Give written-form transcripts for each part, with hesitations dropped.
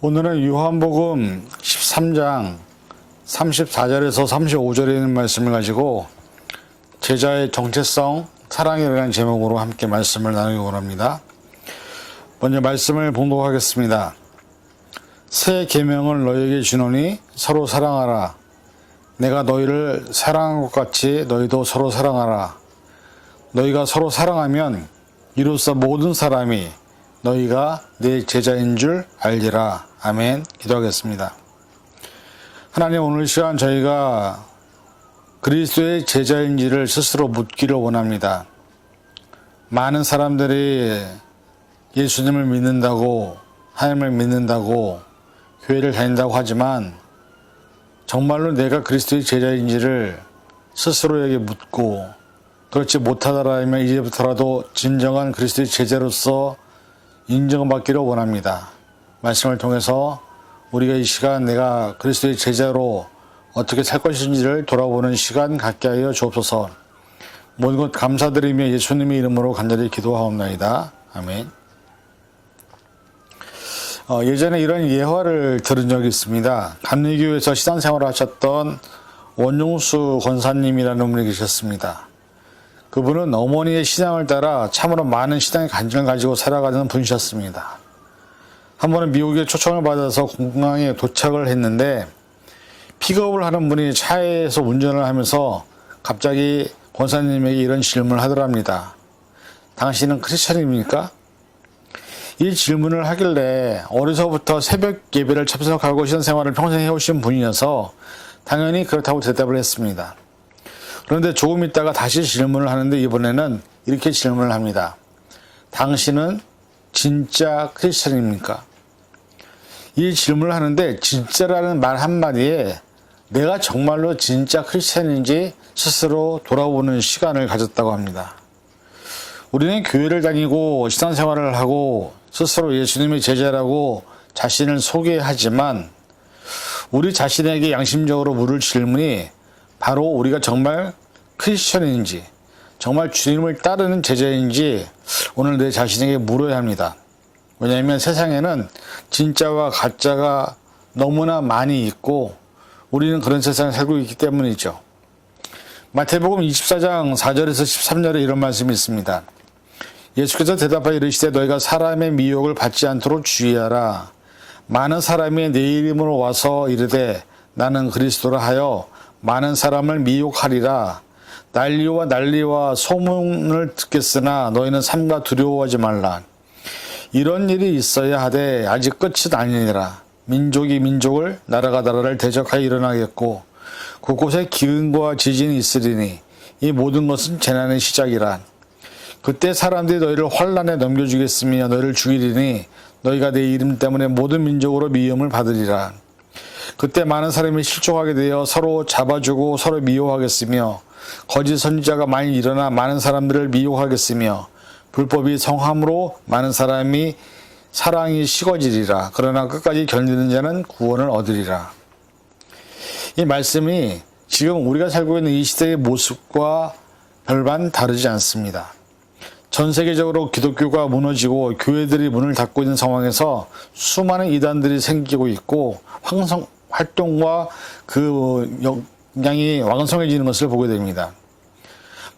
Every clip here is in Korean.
오늘은 요한복음 13장 34절에서 35절에 있는 말씀을 가지고 제자의 정체성, 사랑이라는 제목으로 함께 말씀을 나누기 원합니다. 먼저 말씀을 봉독하겠습니다. 새 계명을 너희에게 주노니 서로 사랑하라. 내가 너희를 사랑한 것 같이 너희도 서로 사랑하라. 너희가 서로 사랑하면 이로써 모든 사람이 너희가 내 제자인 줄 알리라. 아멘. 기도하겠습니다. 하나님, 오늘 시간 저희가 그리스도의 제자인지를 스스로 묻기를 원합니다. 많은 사람들이 예수님을 믿는다고, 하나님을 믿는다고, 교회를 다닌다고 하지만 정말로 내가 그리스도의 제자인지를 스스로에게 묻고, 그렇지 못하더라면 이제부터라도 진정한 그리스도의 제자로서 인정받기를 원합니다. 말씀을 통해서 우리가 이 시간 내가 그리스도의 제자로 어떻게 살 것인지를 돌아보는 시간 갖게 하여 주옵소서. 모든 것 감사드리며 예수님의 이름으로 간절히 기도하옵나이다. 아멘. 예전에 이런 예화를 들은 적이 있습니다. 감리교에서 신앙생활을 하셨던 원용수 권사님이라는 분이 계셨습니다. 그분은 어머니의 신앙을 따라 참으로 많은 신앙의 간증을 가지고 살아가는 분이셨습니다. 한 번은 미국에 초청을 받아서 공항에 도착을 했는데 픽업을 하는 분이 차에서 운전을 하면서 갑자기 권사님에게 이런 질문을 하더랍니다. 당신은 크리스천입니까? 이 질문을 하길래 어려서부터 새벽 예배를 참석하고 신앙생활을 평생 해오신 분이어서 당연히 그렇다고 대답을 했습니다. 그런데 조금 있다가 다시 질문을 하는데 이번에는 이렇게 질문을 합니다. 당신은 진짜 크리스천입니까? 이 질문을 하는데 진짜라는 말 한마디에 내가 정말로 진짜 크리스천인지 스스로 돌아보는 시간을 가졌다고 합니다. 우리는 교회를 다니고 신앙생활을 하고 스스로 예수님의 제자라고 자신을 소개하지만 우리 자신에게 양심적으로 물을 질문이 바로 우리가 정말 크리스천인지, 정말 주님을 따르는 제자인지 오늘 내 자신에게 물어야 합니다. 왜냐하면 세상에는 진짜와 가짜가 너무나 많이 있고 우리는 그런 세상에 살고 있기 때문이죠. 마태복음 24장 4절에서 13절에 이런 말씀이 있습니다. 예수께서 대답하여 이르시되 너희가 사람의 미혹을 받지 않도록 주의하라. 많은 사람이 내 이름으로 와서 이르되 나는 그리스도라 하여 많은 사람을 미혹하리라. 난리와 소문을 듣겠으나 너희는 삼가 두려워하지 말라. 이런 일이 있어야 하되 아직 끝은 아니니라. 민족이 민족을 나라가 나라를 대적하여 일어나겠고 곳곳에 기근과 지진이 있으리니 이 모든 것은 재난의 시작이라. 그때 사람들이 너희를 환난에 넘겨주겠으며 너희를 죽이리니 너희가 내 이름 때문에 모든 민족으로 미움을 받으리라. 그때 많은 사람이 실족하게 되어 서로 잡아주고 서로 미워하겠으며 거짓 선지자가 많이 일어나 많은 사람들을 미혹하겠으며 불법이 성함으로 많은 사람이 사랑이 식어지리라. 그러나 끝까지 견디는 자는 구원을 얻으리라. 이 말씀이 지금 우리가 살고 있는 이 시대의 모습과 별반 다르지 않습니다. 전 세계적으로 기독교가 무너지고 교회들이 문을 닫고 있는 상황에서 수많은 이단들이 생기고 있고 활동과 그 역량이 왕성해지는 것을 보게 됩니다.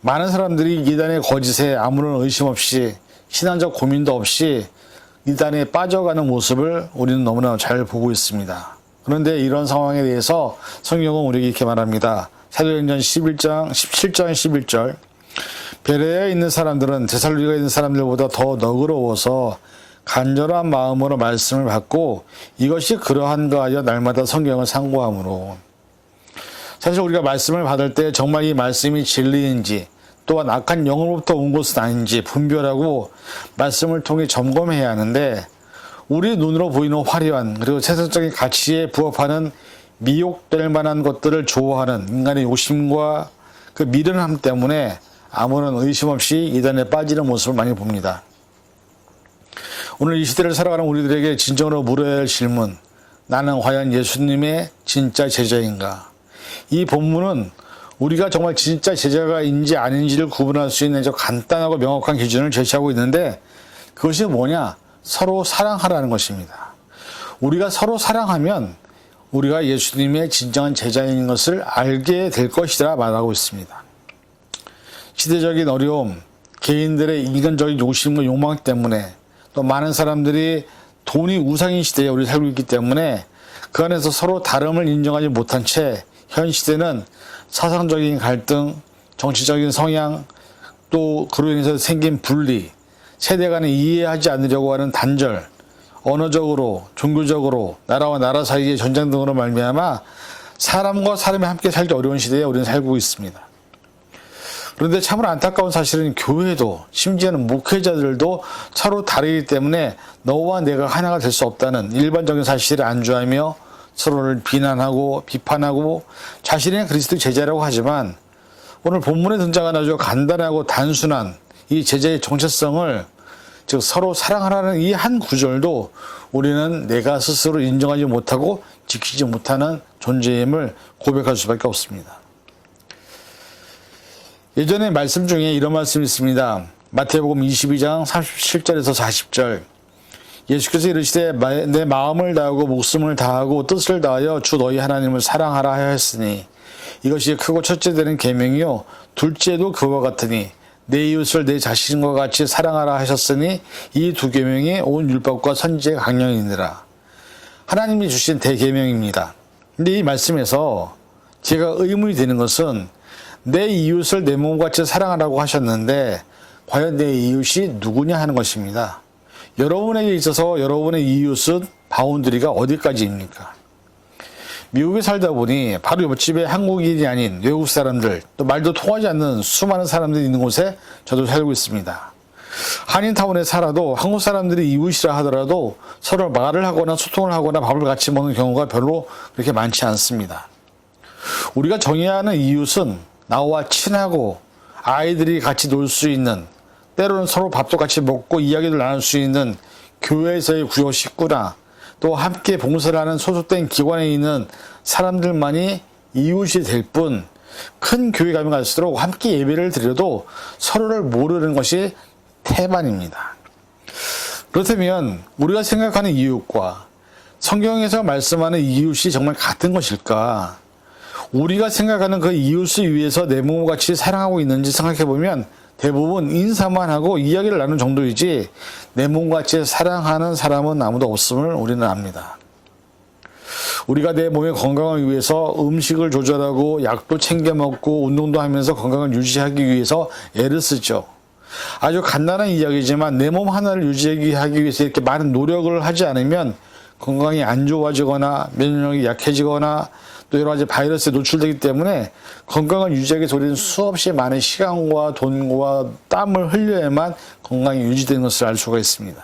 많은 사람들이 이단의 거짓에 아무런 의심 없이 신앙적 고민도 없이 이단에 빠져가는 모습을 우리는 너무나 잘 보고 있습니다. 그런데 이런 상황에 대해서 성경은 우리에게 이렇게 말합니다. 사도행전 17장 11절 베레아에 있는 사람들은 데살로니가에 있는 사람들보다 더 너그러워서 간절한 마음으로 말씀을 받고 이것이 그러한가 하여 날마다 성경을 상고하므로. 사실 우리가 말씀을 받을 때 정말 이 말씀이 진리인지 또한 악한 영으로부터 온 것은 아닌지 분별하고 말씀을 통해 점검해야 하는데 우리 눈으로 보이는 화려한 그리고 세상적인 가치에 부합하는 미혹될 만한 것들을 좋아하는 인간의 욕심과 그 미련함 때문에 아무런 의심 없이 이단에 빠지는 모습을 많이 봅니다. 오늘 이 시대를 살아가는 우리들에게 진정으로 물어야 할 질문, 나는 과연 예수님의 진짜 제자인가? 이 본문은 우리가 정말 진짜 제자가인지 아닌지를 구분할 수 있는 아주 간단하고 명확한 기준을 제시하고 있는데 그것이 뭐냐? 서로 사랑하라는 것입니다. 우리가 서로 사랑하면 우리가 예수님의 진정한 제자인 것을 알게 될 것이라 말하고 있습니다. 시대적인 어려움, 개인들의 인간적인 욕심과 욕망 때문에 또 많은 사람들이 돈이 우상인 시대에 우리 살고 있기 때문에 그 안에서 서로 다름을 인정하지 못한 채 현 시대는 사상적인 갈등, 정치적인 성향, 또 그로 인해서 생긴 분리, 세대 간에 이해하지 않으려고 하는 단절, 언어적으로, 종교적으로, 나라와 나라 사이의 전쟁 등으로 말미암아 사람과 사람이 함께 살기 어려운 시대에 우리는 살고 있습니다. 그런데 참으로 안타까운 사실은 교회도 심지어는 목회자들도 서로 다르기 때문에 너와 내가 하나가 될 수 없다는 일반적인 사실을 안주하며 서로를 비난하고 비판하고 자신의 그리스도 제자라고 하지만 오늘 본문에 등장하는 아주 간단하고 단순한 이 제자의 정체성을 즉 서로 사랑하라는 이 한 구절도 우리는 내가 스스로 인정하지 못하고 지키지 못하는 존재임을 고백할 수밖에 없습니다. 예전에 말씀 중에 이런 말씀이 있습니다. 마태복음 22장 37절에서 40절. 예수께서 이르시되 내 마음을 다하고 목숨을 다하고 뜻을 다하여 주 너희 하나님을 사랑하라 하였으니 이것이 크고 첫째 되는 계명이요 둘째도 그와 같으니 내 이웃을 내 자신과 같이 사랑하라 하셨으니 이 두 계명이 온 율법과 선지의 강령이니라. 하나님이 주신 대계명입니다. 근데 이 말씀에서 제가 의문이 되는 것은 내 이웃을 내 몸같이 사랑하라고 하셨는데 과연 내 이웃이 누구냐 하는 것입니다. 여러분에게 있어서 여러분의 이웃은 바운드리가 어디까지입니까? 미국에 살다 보니 바로 옆집에 한국인이 아닌 외국 사람들, 또 말도 통하지 않는 수많은 사람들이 있는 곳에 저도 살고 있습니다. 한인타운에 살아도 한국 사람들이 이웃이라 하더라도 서로 말을 하거나 소통을 하거나 밥을 같이 먹는 경우가 별로 그렇게 많지 않습니다. 우리가 정해야 하는 이웃은 나와 친하고 아이들이 같이 놀 수 있는, 때로는 서로 밥도 같이 먹고 이야기를 나눌 수 있는 교회에서의 구역 식구나 또 함께 봉사를 하는 소속된 기관에 있는 사람들만이 이웃이 될 뿐, 큰 교회 가면 갈수록 함께 예배를 드려도 서로를 모르는 것이 태반입니다. 그렇다면 우리가 생각하는 이웃과 성경에서 말씀하는 이웃이 정말 같은 것일까? 우리가 생각하는 그 이웃을 위해서 내 몸과 같이 사랑하고 있는지 생각해보면 대부분 인사만 하고 이야기를 나누는 정도이지 내 몸과 같이 사랑하는 사람은 아무도 없음을 우리는 압니다. 우리가 내 몸의 건강을 위해서 음식을 조절하고 약도 챙겨 먹고 운동도 하면서 건강을 유지하기 위해서 애를 쓰죠. 아주 간단한 이야기지만 내 몸 하나를 유지하기 위해서 이렇게 많은 노력을 하지 않으면 건강이 안 좋아지거나 면역력이 약해지거나 또 여러 가지 바이러스에 노출되기 때문에 건강을 유지하기 위해서 우리는 수없이 많은 시간과 돈과 땀을 흘려야만 건강이 유지되는 것을 알 수가 있습니다.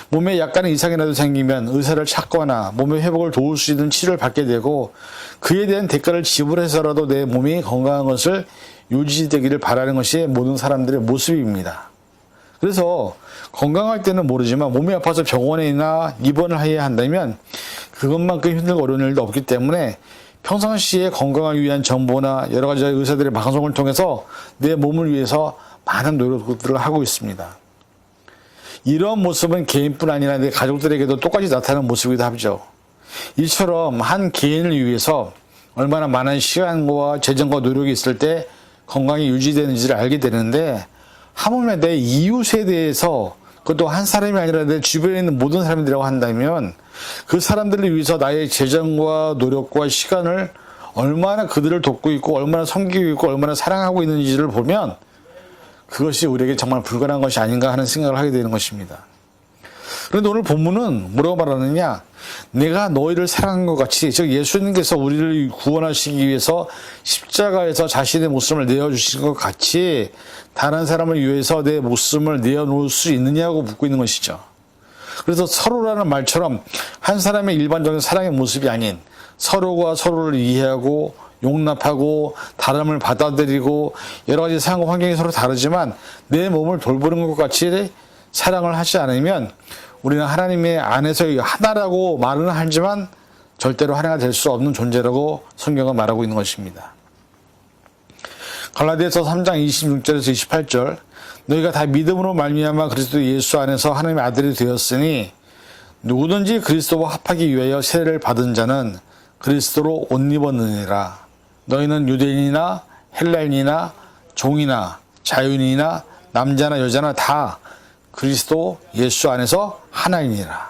몸에 약간의 이상이라도 생기면 의사를 찾거나 몸의 회복을 도울 수 있는 치료를 받게 되고 그에 대한 대가를 지불해서라도 내 몸이 건강한 것을 유지되기를 바라는 것이 모든 사람들의 모습입니다. 그래서 건강할 때는 모르지만 몸이 아파서 병원이나 입원을 해야 한다면 그것만큼 힘들고 어려운 일도 없기 때문에 평상시에 건강을 위한 정보나 여러 가지 의사들의 방송을 통해서 내 몸을 위해서 많은 노력들을 하고 있습니다. 이런 모습은 개인뿐 아니라 내 가족들에게도 똑같이 나타나는 모습이기도 하죠. 이처럼 한 개인을 위해서 얼마나 많은 시간과 재정과 노력이 있을 때 건강이 유지되는지를 알게 되는데 하물며 내 이웃에 대해서 그것도 한 사람이 아니라 내 주변에 있는 모든 사람들이라고 한다면 그 사람들을 위해서 나의 재정과 노력과 시간을 얼마나 그들을 돕고 있고 얼마나 섬기고 있고 얼마나 사랑하고 있는지를 보면 그것이 우리에게 정말 불가능한 것이 아닌가 하는 생각을 하게 되는 것입니다. 그런데 오늘 본문은 뭐라고 말하느냐? 내가 너희를 사랑한 것 같이, 즉 예수님께서 우리를 구원하시기 위해서 십자가에서 자신의 목숨을 내어주신 것 같이 다른 사람을 위해서 내 목숨을 내어놓을 수 있느냐고 묻고 있는 것이죠. 그래서 서로라는 말처럼 한 사람의 일반적인 사랑의 모습이 아닌 서로가 서로를 이해하고 용납하고 다름을 받아들이고 여러 가지 상황 환경이 서로 다르지만 내 몸을 돌보는 것 같이 사랑을 하지 않으면 우리는 하나님의 안에서 하나라고 말은 하지만 절대로 하나가 될 수 없는 존재라고 성경은 말하고 있는 것입니다. 갈라디아서 3장 26절에서 28절 너희가 다 믿음으로 말미암아 그리스도 예수 안에서 하나님의 아들이 되었으니 누구든지 그리스도와 합하기 위하여 세례를 받은 자는 그리스도로 옷 입었느니라. 너희는 유대인이나 헬라인이나 종이나 자유인이나 남자나 여자나 다 그리스도 예수 안에서 하나이니라.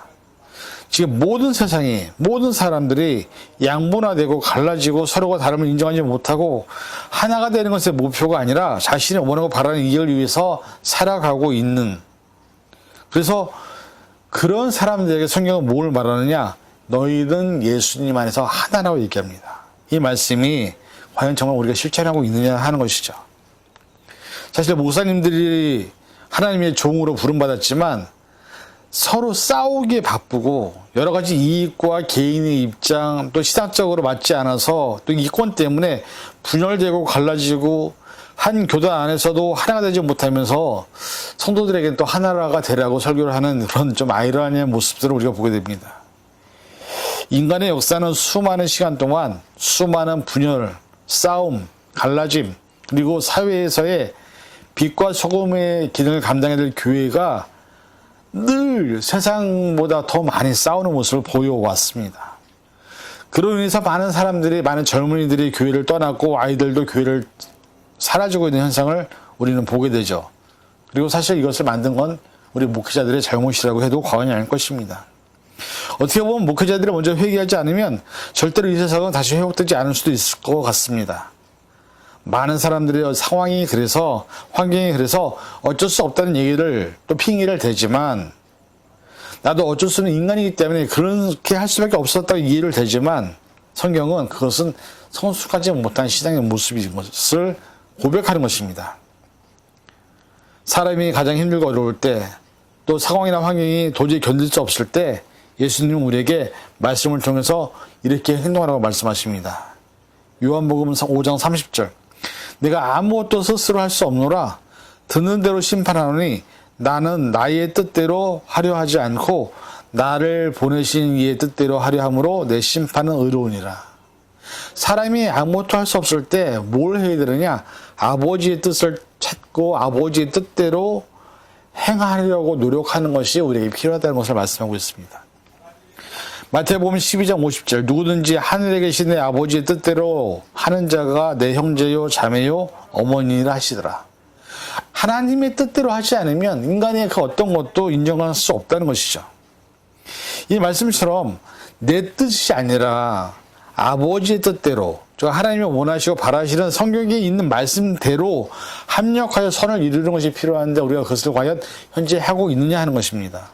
지금 모든 세상이, 모든 사람들이 양분화되고 갈라지고 서로가 다름을 인정하지 못하고 하나가 되는 것의 목표가 아니라 자신이 원하고 바라는 이익을 위해서 살아가고 있는, 그래서 그런 사람들에게 성경은 뭘 말하느냐? 너희는 예수님 안에서 하나라고 얘기합니다. 이 말씀이 과연 정말 우리가 실천하고 있느냐 하는 것이죠. 사실 목사님들이 하나님의 종으로 부름받았지만 서로 싸우기에 바쁘고 여러 가지 이익과 개인의 입장 또 시각적으로 맞지 않아서 또 이권 때문에 분열되고 갈라지고 한 교단 안에서도 하나가 되지 못하면서 성도들에게는 또 하나가 되라고 설교를 하는 그런 좀 아이러니한 모습들을 우리가 보게 됩니다. 인간의 역사는 수많은 시간 동안 수많은 분열, 싸움, 갈라짐, 그리고 사회에서의 빛과 소금의 기능을 감당해야 될 교회가 늘 세상보다 더 많이 싸우는 모습을 보여왔습니다. 그로 인해서 많은 사람들이, 많은 젊은이들이 교회를 떠났고 아이들도 교회를 사라지고 있는 현상을 우리는 보게 되죠. 그리고 사실 이것을 만든 건 우리 목회자들의 잘못이라고 해도 과언이 아닐 것입니다. 어떻게 보면 목회자들이 먼저 회개하지 않으면 절대로 이 세상은 다시 회복되지 않을 수도 있을 것 같습니다. 많은 사람들의 상황이 그래서, 환경이 그래서 어쩔 수 없다는 얘기를 또 핑계를 대지만, 나도 어쩔 수 없는 인간이기 때문에 그렇게 할 수밖에 없었다고 이해를 대지만, 성경은 그것은 성숙하지 못한 신앙의 모습인 것을 고백하는 것입니다. 사람이 가장 힘들고 어려울 때, 또 상황이나 환경이 도저히 견딜 수 없을 때 예수님은 우리에게 말씀을 통해서 이렇게 행동하라고 말씀하십니다. 요한복음 5장 30절, 내가 아무것도 스스로 할 수 없노라. 듣는 대로 심판하노니 나는 나의 뜻대로 하려 하지 않고 나를 보내신 이의 뜻대로 하려 함으로 내 심판은 의로우니라. 사람이 아무것도 할 수 없을 때 뭘 해야 되느냐? 아버지의 뜻을 찾고 아버지의 뜻대로 행하려고 노력하는 것이 우리에게 필요하다는 것을 말씀하고 있습니다. 마태복음 12장 50절, 누구든지 하늘에 계신 내 아버지의 뜻대로 하는 자가 내 형제요 자매요 어머니라 하시더라. 하나님의 뜻대로 하지 않으면 인간의 그 어떤 것도 인정할 수 없다는 것이죠. 이 말씀처럼 내 뜻이 아니라 아버지의 뜻대로, 하나님이 원하시고 바라시는 성경에 있는 말씀대로 합력하여 선을 이루는 것이 필요한데 우리가 그것을 과연 현재 하고 있느냐 하는 것입니다.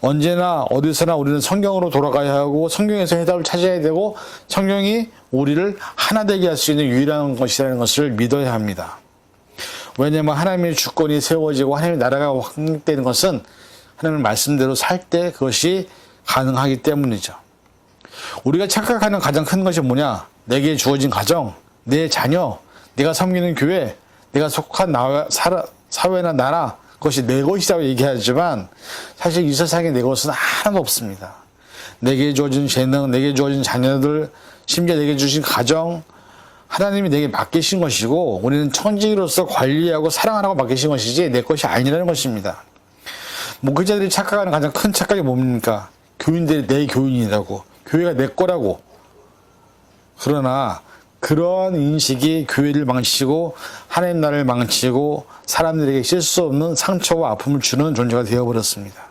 언제나 어디서나 우리는 성경으로 돌아가야 하고 성경에서 해답을 찾아야 되고 성경이 우리를 하나 되게 할 수 있는 유일한 것이라는 것을 믿어야 합니다. 왜냐하면 하나님의 주권이 세워지고 하나님의 나라가 확립되는 것은 하나님의 말씀대로 살 때 그것이 가능하기 때문이죠. 우리가 착각하는 가장 큰 것이 뭐냐? 내게 주어진 가정, 내 자녀, 내가 섬기는 교회, 내가 속한 사회나 나라, 그것이 내 것이라고 얘기하지만 사실 이 세상에 내 것은 하나도 없습니다. 내게 주어진 재능, 내게 주어진 자녀들, 심지어 내게 주신 가정, 하나님이 내게 맡기신 것이고 우리는 천지로서 관리하고 사랑하라고 맡기신 것이지 내 것이 아니라는 것입니다. 목회자들이 착각하는 가장 큰 착각이 뭡니까? 교인들이 내 교인이라고, 교회가 내 거라고. 그러나 그런 인식이 교회를 망치고 하나님 나라를 망치고 사람들에게 쉴 수 없는 상처와 아픔을 주는 존재가 되어버렸습니다.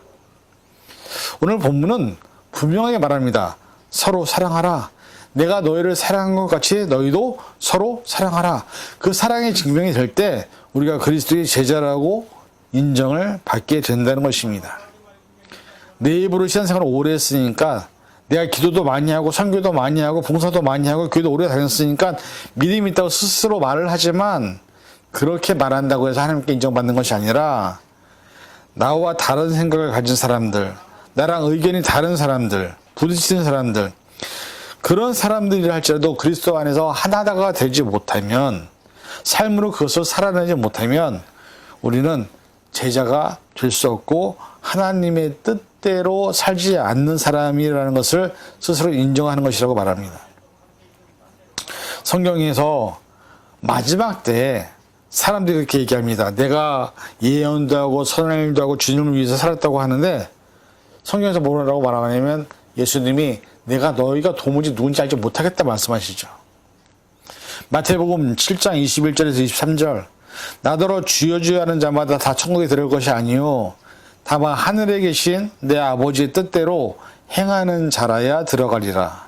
오늘 본문은 분명하게 말합니다. 서로 사랑하라. 내가 너희를 사랑한 것 같이 너희도 서로 사랑하라. 그 사랑의 증명이 될 때 우리가 그리스도의 제자라고 인정을 받게 된다는 것입니다. 내 입으로 신앙생활을 오래 했으니까, 내가 기도도 많이 하고 선교도 많이 하고 봉사도 많이 하고 교회도 오래 다녔으니까 믿음이 있다고 스스로 말을 하지만 그렇게 말한다고 해서 하나님께 인정받는 것이 아니라 나와 다른 생각을 가진 사람들, 나랑 의견이 다른 사람들, 부딪히는 사람들, 그런 사람들이라 할지라도 그리스도 안에서 하나가 되지 못하면, 삶으로 그것을 살아내지 못하면 우리는 제자가 될 수 없고 하나님의 뜻대로 살지 않는 사람이라는 것을 스스로 인정하는 것이라고 말합니다. 성경에서 마지막 때에 사람들이 그렇게 얘기합니다. 내가 예언도 하고 선한 일도 하고 주님을 위해서 살았다고 하는데 성경에서 뭐라고 말하냐면 예수님이 내가 너희가 도무지 누군지 알지 못하겠다 말씀하시죠. 마태복음 7장 21절에서 23절 나더러 주여 주여 하는 자마다 다 천국에 들어올 것이 아니요 다만 하늘에 계신 내 아버지의 뜻대로 행하는 자라야 들어가리라.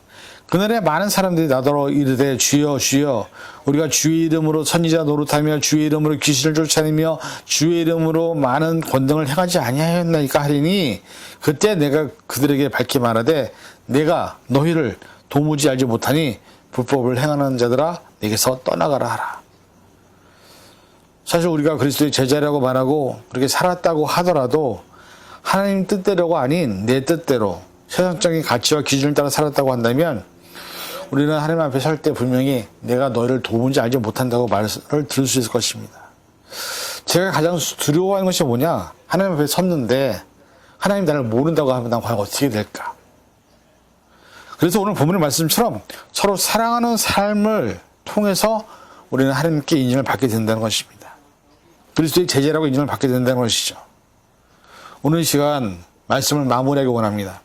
그날에 많은 사람들이 나더러 이르되 주여 주여 우리가 주의 이름으로 선지자 노릇하며 주의 이름으로 귀신을 쫓아내며 주의 이름으로 많은 권능을 행하지 아니하였나이까 하리니 그때 내가 그들에게 밝히 말하되 내가 너희를 도무지 알지 못하니 불법을 행하는 자들아 내게서 떠나가라 하라. 사실 우리가 그리스도의 제자라고 말하고 그렇게 살았다고 하더라도 하나님 뜻대로가 아닌 내 뜻대로 세상적인 가치와 기준을 따라 살았다고 한다면 우리는 하나님 앞에 설 때 분명히 내가 너희를 도무지 알지 못한다고 말을 들을 수 있을 것입니다. 제가 가장 두려워하는 것이 뭐냐? 하나님 앞에 섰는데 하나님 나를 모른다고 하면 난 과연 어떻게 될까? 그래서 오늘 본문의 말씀처럼 서로 사랑하는 삶을 통해서 우리는 하나님께 인정을 받게 된다는 것입니다. 그리스도의 제자라고 인정을 받게 된다는 것이죠. 오늘 시간 말씀을 마무리하기 원합니다.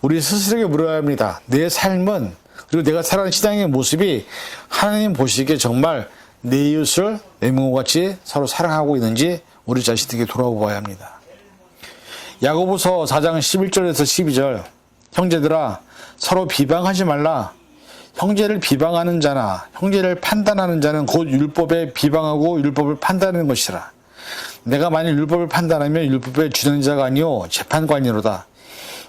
우리 스스로에게 물어야 합니다. 내 삶은 그리고 내가 살아가는 신앙의 모습이 하나님 보시기에 정말 내 이웃을 내 몸과 같이 서로 사랑하고 있는지 우리 자신에게 돌아보아야 합니다. 야고보서 4장 11절에서 12절 형제들아 서로 비방하지 말라. 형제를 비방하는 자나 형제를 판단하는 자는 곧 율법에 비방하고 율법을 판단하는 것이라. 내가 만일 율법을 판단하면 율법의 주장자가 아니요 재판관이로다.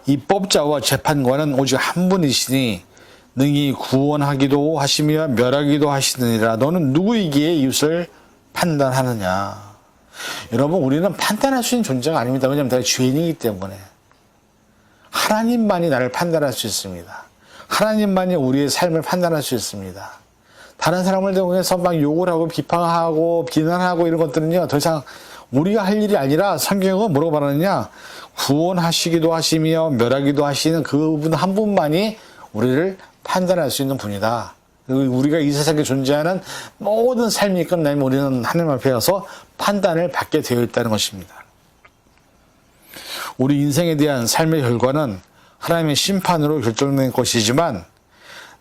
이 법자와 재판관은 오직 한 분이시니 능히 구원하기도 하시며 멸하기도 하시느니라. 너는 누구이기에 이웃을 판단하느냐. 여러분 우리는 판단할 수 있는 존재가 아닙니다. 왜냐하면 내가 죄인이기 때문에. 하나님만이 나를 판단할 수 있습니다. 하나님만이 우리의 삶을 판단할 수 있습니다. 다른 사람을 통해서 막 욕을 하고 비판하고 비난하고 이런 것들은요 더 이상 우리가 할 일이 아니라 성경은 뭐라고 말하느냐, 구원하시기도 하시며 멸하기도 하시는 그분 한 분만이 우리를 판단할 수 있는 분이다. 그리고 우리가 이 세상에 존재하는 모든 삶이 끝나면 우리는 하나님 앞에 가서 판단을 받게 되어 있다는 것입니다. 우리 인생에 대한 삶의 결과는 하나님의 심판으로 결정된 것이지만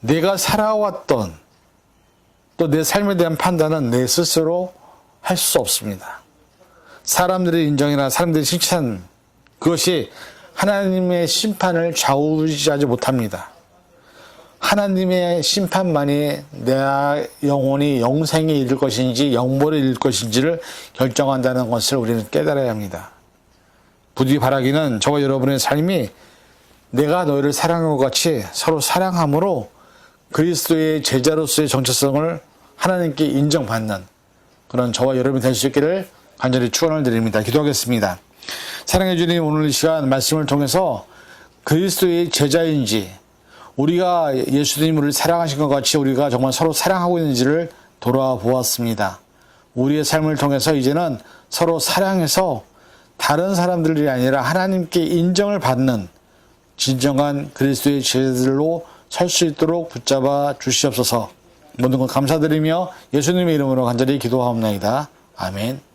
내가 살아왔던 또 내 삶에 대한 판단은 내 스스로 할 수 없습니다. 사람들의 인정이나 사람들의 칭찬, 그것이 하나님의 심판을 좌우지하지 못합니다. 하나님의 심판만이 내 영혼이 영생에 이를 것인지 영벌에 이를 것인지를 결정한다는 것을 우리는 깨달아야 합니다. 부디 바라기는 저와 여러분의 삶이 내가 너희를 사랑한 것 같이 서로 사랑함으로 그리스도의 제자로서의 정체성을 하나님께 인정받는 그런 저와 여러분이 될 수 있기를 간절히 축원을 드립니다. 기도하겠습니다. 사랑해 주님, 오늘 이 시간 말씀을 통해서 그리스도의 제자인지 우리가 예수님을 사랑하신 것 같이 우리가 정말 서로 사랑하고 있는지를 돌아보았습니다. 우리의 삶을 통해서 이제는 서로 사랑해서 다른 사람들이 아니라 하나님께 인정을 받는 진정한 그리스도의 제자들로 설 수 있도록 붙잡아 주시옵소서. 모든 것 감사드리며 예수님의 이름으로 간절히 기도하옵나이다. 아멘.